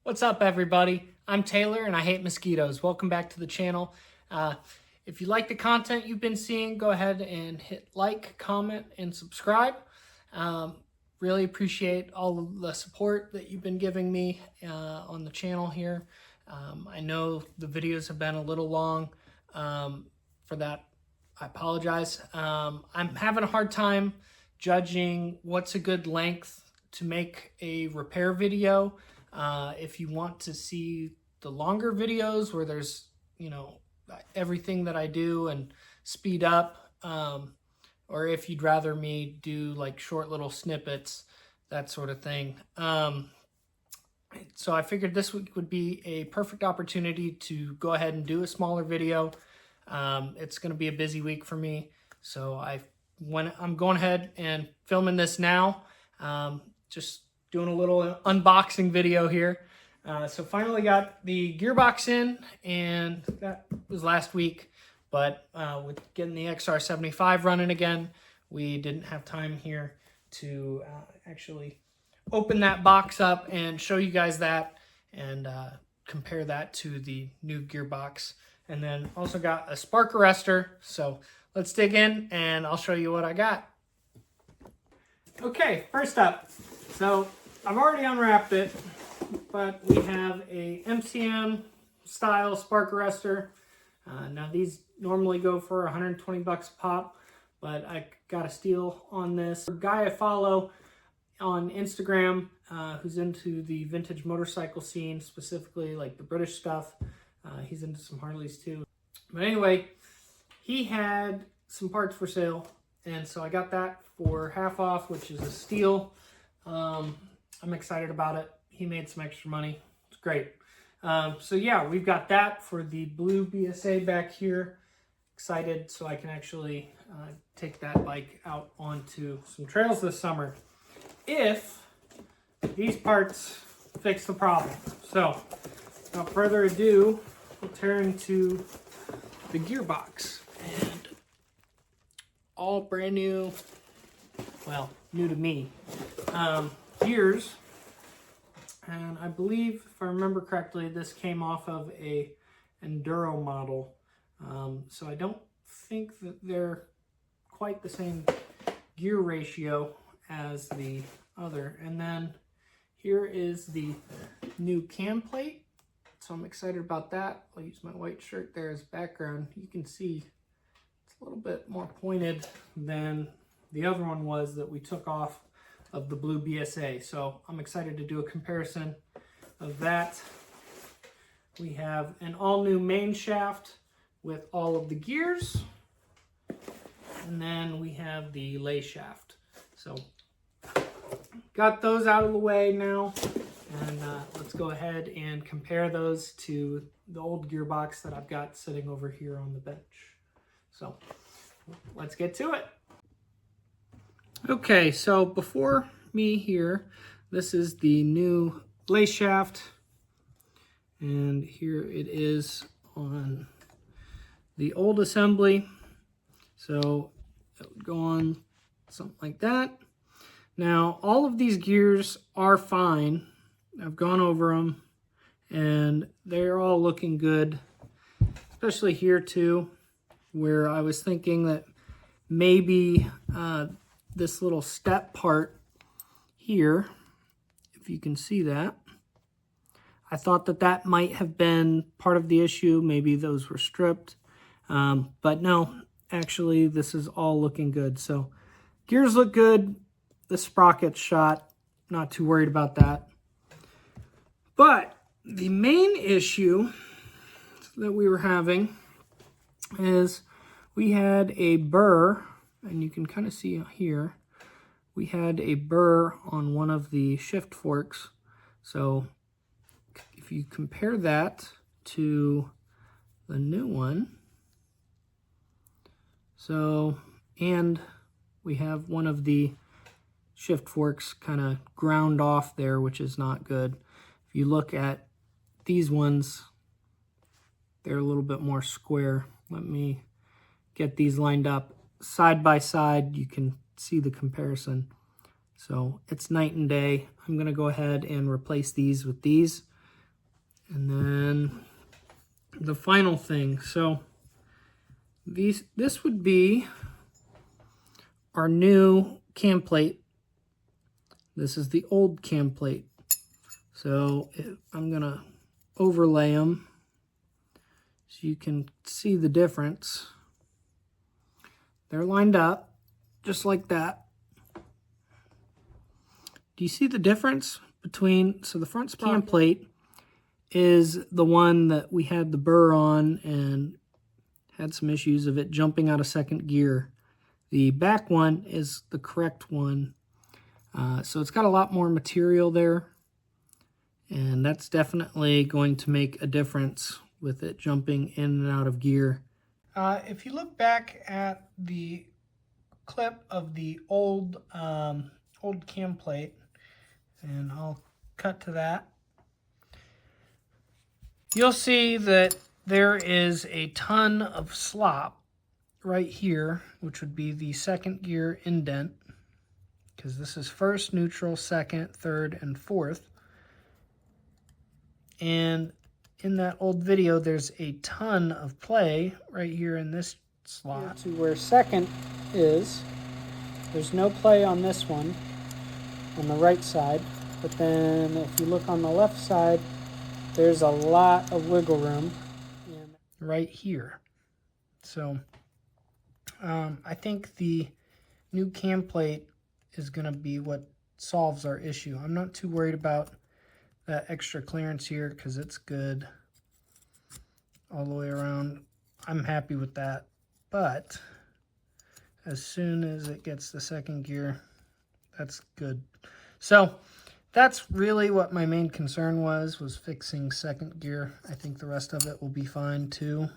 What's up, everybody? I'm Taylor and I hate mosquitoes. Welcome back to the channel. If you like the content you've been seeing, go ahead and hit like, comment, and subscribe. Really appreciate all of the support that you've been giving me on the channel here. I know the videos have been a little long. For that, I apologize. I'm having a hard time judging what's a good length to make a repair video. If you want to see the longer videos where there's, everything that I do and speed up, or if you'd rather me do like short little snippets, that sort of thing. So I figured this week would be a perfect opportunity to go ahead and do a smaller video. It's going to be a busy week for me, so I'm going ahead and filming this now. Just doing a little unboxing video here. So finally got the gearbox in, and that was last week. But with getting the XR75 running again, we didn't have time here to actually open that box up and show you guys that and compare that to the new gearbox. And then also got a spark arrestor. So let's dig in and I'll show you what I got. Okay, first up. So I've already unwrapped it, but we have a MCM style spark arrestor. Now these normally go for 120 bucks a pop, but I got a steal on this. A guy I follow on Instagram who's into the vintage motorcycle scene, specifically like the British stuff. He's into some Harleys too. But anyway, he had some parts for sale, and so I got that for half off, which is a steal. I'm excited about it. He made some extra money. It's great. So yeah, we've got that for the blue BSA back here. Excited so I can actually take that bike out onto some trails this summer, if these parts fix the problem. So without further ado, we'll tear into the gearbox. And all brand new, well, new to me. Gears, and I believe, if I remember correctly, this came off of a Enduro model, so I don't think that they're quite the same gear ratio as the other. And then here is the new cam plate, so I'm excited about that. I'll use my white shirt there as background. You can see it's a little bit more pointed than the other one was that we took off of the blue BSA. So I'm excited to do a comparison of that. We have an all new main shaft with all of the gears. And then we have the lay shaft. So got those out of the way now. And let's go ahead and compare those to the old gearbox that I've got sitting over here on the bench. So let's get to it. Okay, so before me here, this is the new lay shaft, and here it is on the old assembly. So it would go on something like that. Now, all of these gears are fine. I've gone over them, and they're all looking good, especially here too, where I was thinking that maybe this little step part here, if you can see that, I thought that that might have been part of the issue. Maybe those were stripped, but no, actually this is all looking good. So gears look good. The sprocket's shot, not too worried about that. But the main issue that we were having is we had a burr, and you can kind of see here, we had a burr on one of the shift forks. So if you compare that to the new one, so, and we have one of the shift forks kind of ground off there, which is not good. If you look at these ones, they're a little bit more square. Let me get these lined up side by side. You can see the comparison. So it's night and day. I'm going to go ahead and replace these with these. And then the final thing. So this would be our new cam plate. This is the old cam plate. So I'm going to overlay them so you can see the difference. They're lined up just like that. Do you see the difference between, so the front cam plate is the one that we had the burr on and had some issues of it jumping out of second gear. The back one is the correct one. So it's got a lot more material there, and that's definitely going to make a difference with it jumping in and out of gear. If you look back at the clip of the old cam plate, and I'll cut to that, you'll see that there is a ton of slop right here, which would be the second gear indent, because this is first, neutral, second, third, and fourth. And in that old video, there's a ton of play right here in this slot. Here to where second is, there's no play on this one, on the right side. But then if you look on the left side, there's a lot of wiggle room right here. So I think the new cam plate is going to be what solves our issue. I'm not too worried about that extra clearance here because it's good all the way around. I'm happy with that. But as soon as it gets the second gear, that's good. So that's really what my main concern was fixing second gear. I think the rest of it will be fine too.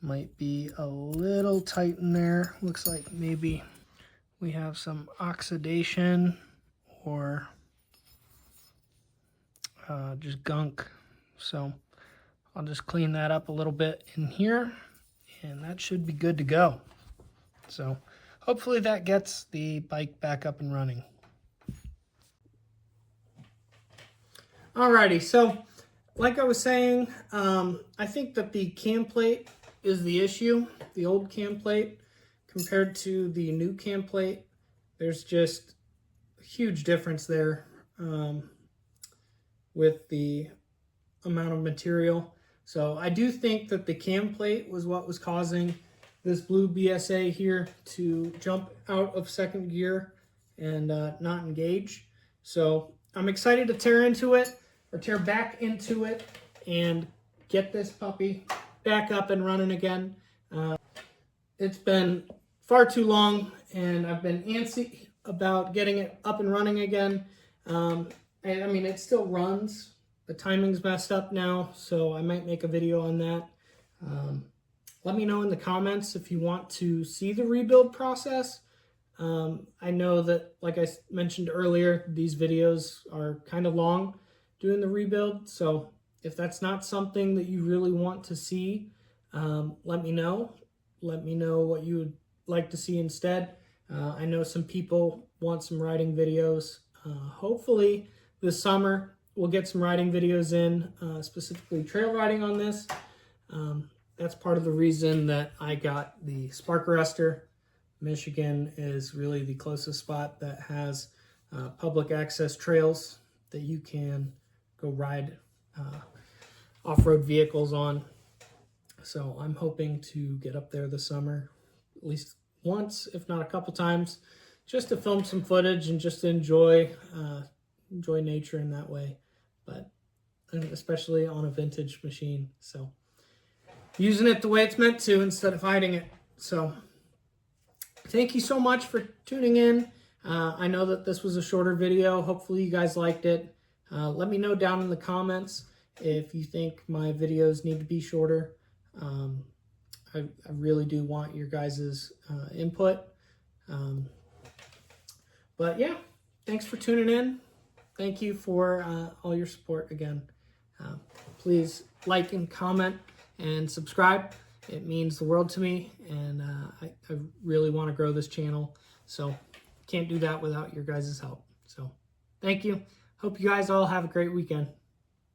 Might be a little tight in there. Looks like maybe we have some oxidation or just gunk. So I'll just clean that up a little bit in here, and that should be good to go. So hopefully that gets the bike back up and running. Alrighty, so like I was saying, I think that the cam plate is the issue, the old cam plate compared to the new cam plate. There's just a huge difference there with the amount of material. So I do think that the cam plate was what was causing this blue BSA here to jump out of second gear and not engage. So I'm excited to tear back into it and get this puppy back up and running again. It's been far too long and I've been antsy about getting it up and running again. And I mean, it still runs. The timing's messed up now, so I might make a video on that. Let me know in the comments if you want to see the rebuild process. I know that, like I mentioned earlier, these videos are kind of long doing the rebuild. So if that's not something that you really want to see, let me know. Let me know what you would like to see instead. I know some people want some riding videos. Hopefully this summer we'll get some riding videos in, specifically trail riding on this. That's part of the reason that I got the spark arrestor. Michigan is really the closest spot that has public access trails that you can go ride off-road vehicles on. So I'm hoping to get up there this summer, at least once, if not a couple times, just to film some footage and just to enjoy nature in that way. But especially on a vintage machine. So using it the way it's meant to instead of hiding it. So thank you so much for tuning in. I know that this was a shorter video. Hopefully you guys liked it. Let me know down in the comments if you think my videos need to be shorter. I really do want your guys' input. But yeah, thanks for tuning in. Thank you for all your support again. Please like and comment and subscribe. It means the world to me, and I really want to grow this channel. So can't do that without your guys' help. So thank you. Hope you guys all have a great weekend.